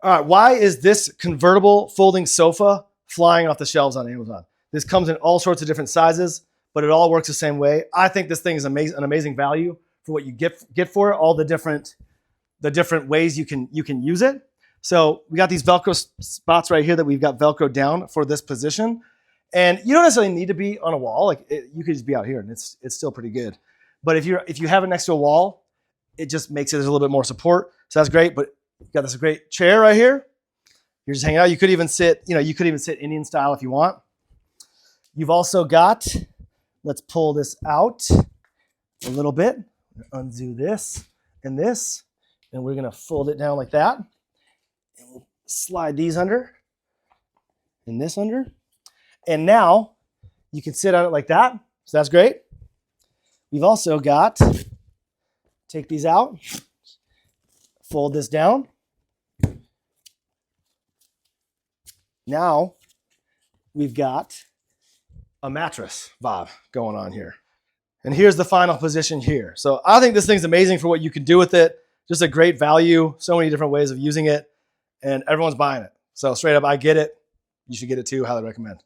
All right, why is this convertible folding sofa flying off the shelves on Amazon? This comes in all sorts of different sizes, but it all works the same way. I think this thing is amazing, an amazing value for what you get for it, all the different ways you can use it. So we got these Velcro spots right here that we've got Velcro down for this position. And you don't necessarily need to be on a wall. Like you could just be out here and it's still pretty good. But if you have it next to a wall, it just makes it there's a little bit more support. So that's great. But you've got this great chair right here. You're just hanging out. You could even sit, you could even sit Indian style if you want. You've also got, let's pull this out a little bit. Undo this, and we're gonna fold it down like that. And we'll slide these under, and this under. And now you can sit on it like that. So that's great. We've also got, take these out, fold this down. Now we've got a mattress vibe going on here. And here's the final position here. So I think this thing's amazing for what you can do with it. Just a great value, so many different ways of using it, and everyone's buying it. So straight up, I get it. You should get it too. Highly recommend.